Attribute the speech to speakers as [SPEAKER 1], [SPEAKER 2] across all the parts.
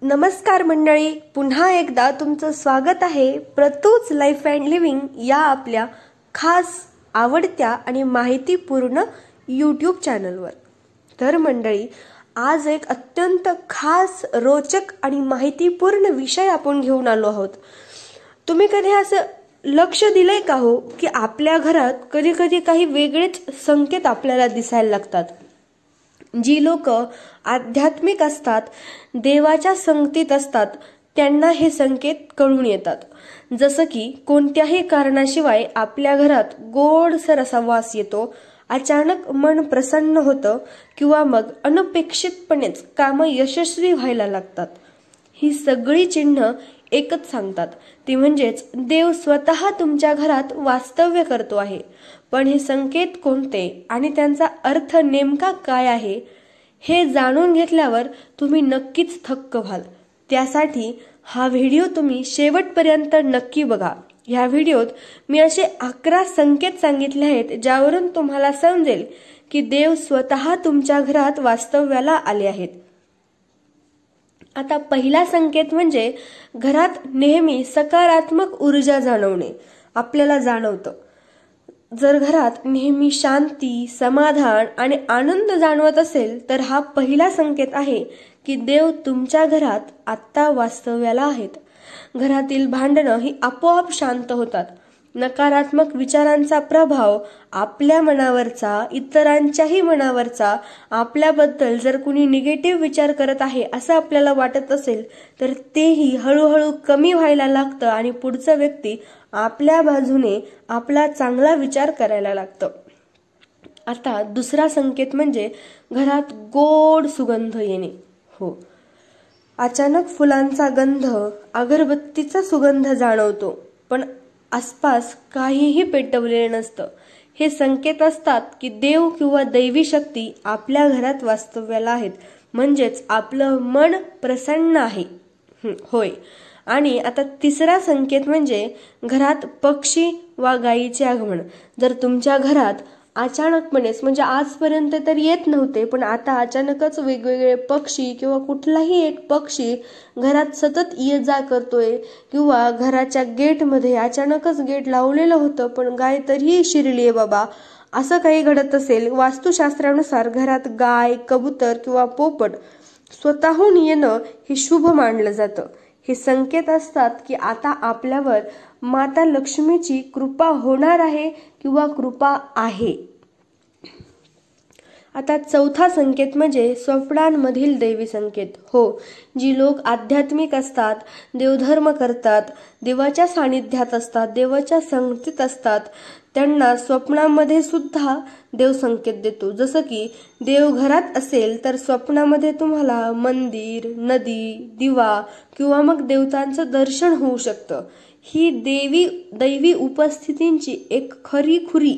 [SPEAKER 1] नमस्कार मंडळी, पुन्हा एकदा तुमचं स्वागत आहे प्रतूच लाईफ अँड लिव्हिंग या आपल्या खास आवडत्या आणि माहितीपूर्ण यूट्यूब चॅनलवर। तर मंडळी, आज एक अत्यंत खास, रोचक आणि माहितीपूर्ण विषय आपण घेऊन आलो आहोत। तुम्ही कधी असं लक्ष दिलंय का हो की आपल्या घरात कधी कधी काही वेगळेच संकेत आपल्याला दिसायला लागतात। जी लोक आध्यात्मिक असतात, देवाच्या संगतीत असतात, त्यांना हे संकेत कळून येतात। जसं की कोणत्याही कारणाशिवाय आपल्या घरात गोडसर असा वास येतो, अचानक मन प्रसन्न होतं किंवा मग अनपेक्षितपणेच काम यशस्वी व्हायला लागतात। ही सगळी चिन्ह एकच सांगतात, ती म्हणजेच देव स्वतः तुमच्या घरात वास्तव्य करतो आहे। पण हे संकेत कोणते आणि त्यांचा अर्थ नेमका काय आहे हे जाणून घेतल्यावर तुम्ही नक्कीच थक्क व्हाल। त्यासाठी हा व्हिडिओ तुम्ही शेवटपर्यंत नक्की बघा। या व्हिडिओत मी असे 11 संकेत सांगितले आहेत ज्यावरून तुम्हाला समजेल की देव स्वतः तुमच्या घरात वास्तव्याला आले आहेत। आता पहिला संकेत म्हणजे घरात नेहमी सकारात्मक ऊर्जा जाणवणे। आपल्याला जाणवतं, जर घरात नेहमी शांती, समाधान आणि आनंद जाणवत असेल तर हा पहिला संकेत आहे की देव तुमच्या घरात आत्ता वास्तव्याला आहेत। घरातील भांडणं ही आपोआप शांत होतात। नकारात्मक विचारांचा प्रभाव आपल्या मनावरचा, इतरांच्याही मनावरचा, आपल्याबद्दल जर कुणी निगेटिव्ह विचार करत आहे असं आपल्याला वाटत असेल तर तेही हळूहळू कमी व्हायला लागतं आणि पुढचा व्यक्ती आपल्या बाजूने आपला चांगला विचार करायला लागतं। आता दुसरा संकेत म्हणजे घरात गोड सुगंध येणे। हो, अचानक फुलांचा गंध, अगरबत्तीचा सुगंध जाणवतो, पण आसपास काहीही पेटवलेले नसतं। हे संकेत असतात की देव किंवा दैवी शक्ती आपल्या घरात वास्तव्याला आहेत, म्हणजेच आपलं मन प्रसन्न आहे। होय। आणि आता तिसरा संकेत म्हणजे घरात पक्षी वा गायीचे आगमन। जर तुमच्या घरात अचानकपणेच, म्हणजे आजपर्यंत तर येत नव्हते, पण आता अचानकच वेगवेगळे पक्षी किंवा कुठलाही एक पक्षी घरात सतत ये जा करतोय, किंवा घराच्या गेटमध्ये अचानकच गेट लावलेलं होतं पण गाय तरीही शिरलीये बाबा, असं काही घडत असेल, वास्तुशास्त्रानुसार घरात गाय, कबूतर किंवा पोपट स्वतःहून येणं हे शुभ मानलं जातं। हे संकेत असतात की आता आपल्यावर माता लक्ष्मीची कृपा होणार आहे किंवा कृपा आहे। आता चौथा संकेत म्हणजे स्वप्नांमधील दैवी संकेत। हो, जी लोक आध्यात्मिक असतात, देवधर्म करतात, देवाच्या सानिध्यात असतात, देवाच्या संगतीत असतात, त्यांना स्वप्नामध्ये सुद्धा देव संकेत देतो। जसं की देव घरात असेल तर स्वप्नामध्ये तुम्हाला मंदिर, नदी, दिवा किंवा मग देवतांचं दर्शन होऊ शकतं। ही दैवी उपस्थितींची एक खरी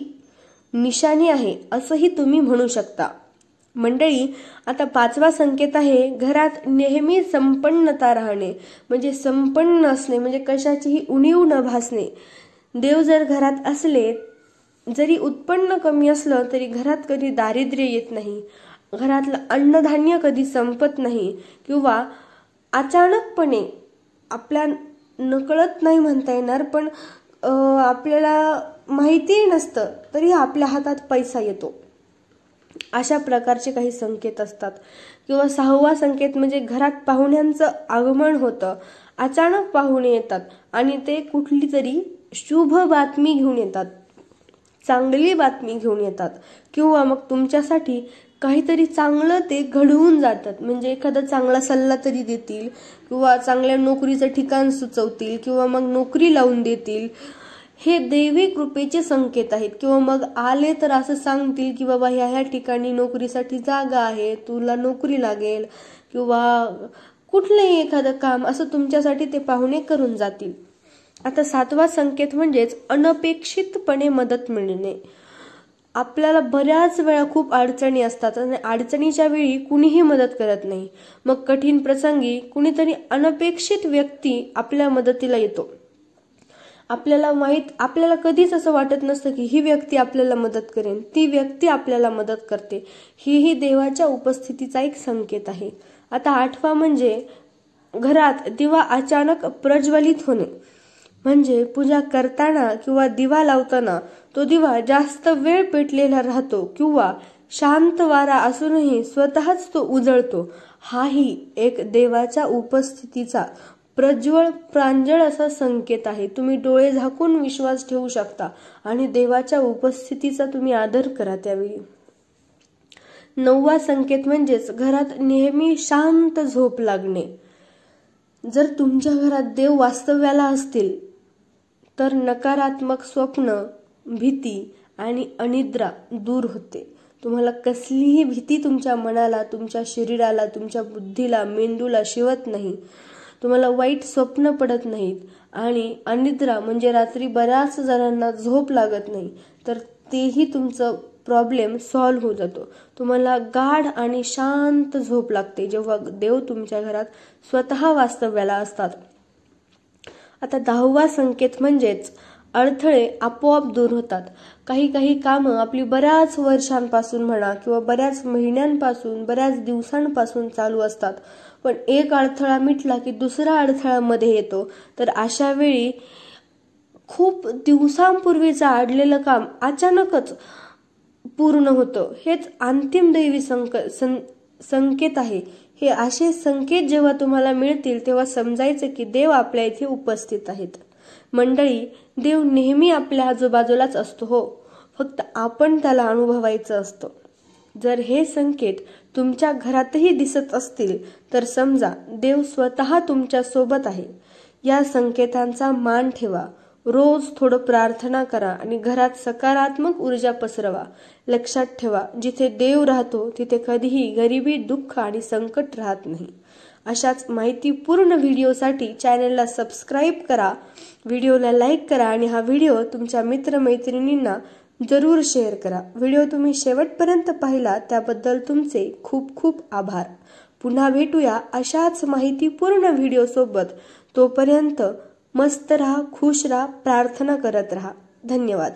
[SPEAKER 1] निशाणी आहे असंही तुम्ही म्हणू शकता। मंडळी, आता पाचवा संकेत आहे घरात नेहमी संपन्नता राहणे, म्हणजे संपन्न असणे, म्हणजे कशाचीही उणीव न भासणे। देव जर घरात असले, जरी उत्पन्न कमी असलं तरी घरात कधी दारिद्र्य येत नाही, घरातलं अन्नधान्य कधी संपत नाही, किंवा अचानकपणे आपल्या नकळत नाही म्हणता येणार, पण आपल्याला माहितीही नसतं तरी आपल्या हातात पैसा येतो। अशा प्रकारचे काही संकेत असतात। किंवा सहावा संकेत म्हणजे घरात पाहुण्यांचं आगमन होतं। अचानक पाहुणे येतात आणि ते कुठली तरी शुभ बातमी घेऊन येतात, चांगली बातमी घेऊन येतात, किंवा मग तुमच्यासाठी काहीतरी चांगलं ते घडवून जातात। म्हणजे एखादा चांगला सल्ला तरी देतील, किंवा चांगल्या नोकरीचं ठिकाण सुचवतील, किंवा मग नोकरी लावून देतील। हे दैवी कृपेचे संकेत आहेत। किंवा मग आले तर असं सांगतील की बाबा ह्या ठिकाणी नोकरीसाठी जागा आहे, तुला नोकरी लागेल, किंवा कुठलंही एखादं काम असं तुमच्यासाठी ते पाहुणे करून जातील। आता सातवा संकेत म्हणजेच अनपेक्षितपणे मदत मिळणे। आपल्याला बऱ्याच वेळा खूप अडचणी असतात आणि अडचणीच्या वेळी कुणीही मदत करत नाही, मग कठीण प्रसंगी कुणीतरी अनपेक्षित व्यक्ती आपल्या मदतीला येतो। आपल्याला कधीच असं वाटत नसतं की ही व्यक्ती आपल्याला मदत करेन, ती व्यक्ती आपल्याला मदत करते। ही देवाच्या उपस्थितीचा एक संकेत आहे। आता आठवा म्हणजे घरात दिवा अचानक प्रज्वलित होणे, म्हणजे पूजा करताना किंवा दिवा लावताना तो दिवा जास्त वेळ पेटलेला राहतो किंवा शांत वारा असूनही स्वतःच तो उजळतो, हाही एक देवाच्या उपस्थितीचा प्रज्वल प्रांजळ असा संकेत आहे. तुम्ही डोळे झाकून विश्वास ठेवू शकता आणि देवाच्या उपस्थितीचा तुम्ही आदर करा त्यावेळी. 9वा संकेत म्हणजेच घरात नेहमी शांत झोप लागणे. जर तुमच्या घरात देव वास्तव्याला असतील तर नकारात्मक स्वप्न, भीती आणि अनिद्रा दूर होते. तुम्हाला कसलीही भीती तुमच्या मनाला, तुमच्या शरीराला, तुमच्या बुद्धीला, मेंदूला शिवत नाही. तुम्हाला वाईट स्वप्न पडत नाहीत आणि अनिद्रा म्हणजे रात्री बऱ्याच जणांना झोप लागत नाही, तर तेही तुमचं प्रॉब्लेम सॉल्व्ह होऊन जातो. तुम्हाला गाढ आणि शांत झोप लागते जेव्हा देव तुमच्या घरात स्वतः वास्तव्याला असतात. आता 10वा संकेत म्हणजेच अडथळे आपोआप दूर होतात. काही कामं आपली बऱ्याच वर्षांपासून म्हणा किंवा बऱ्याच महिन्यांपासून, बऱ्याच दिवसांपासून चालू असतात, पण एक अडथळा मिटला की दुसरा अडथळा मध्ये येतो. तर अशा वेळी खूप दिवसांपूर्वीचं अडलेलं काम अचानकच पूर्ण होतं. हेच अंतिम दैवी संकेत आहे. हे असे संकेत जेव्हा तुम्हाला मिळतील तेव्हा समजायचं की देव आपल्या इथे उपस्थित आहेत. मंडळी, देव नेहमी आपल्या आजूबाजूलाच असतो हो, फक्त आपण त्याला अनुभवायचं असतं. जर हे संकेत तुमच्या घरातही दिसत असतील तर समजा देव स्वतः तुमच्या सोबत आहे. या संकेतांचा मान ठेवा. रोज थोडं प्रार्थना करा आणि घरात सकारात्मक ऊर्जा पसरवा. लक्षात ठेवा, जिथे देव राहतो तिथे कधीही गरिबी, दुःख आणि संकट राहत नाही. अशाच माहितीपूर्ण व्हिडिओसाठी चॅनलला सबस्क्राईब करा, व्हिडिओला लाईक करा आणि हा व्हिडिओ तुमच्या मित्रमैत्रिणींना जरूर शेअर करा. व्हिडिओ तुम्ही शेवटपर्यंत पाहिला त्याबद्दल तुमचे खूप खूप आभार. पुन्हा भेटूया अशाच माहितीपूर्ण व्हिडिओ सोबत. तोपर्यंत मस्त राहा, खुश राहा, प्रार्थना करत राहा. धन्यवाद.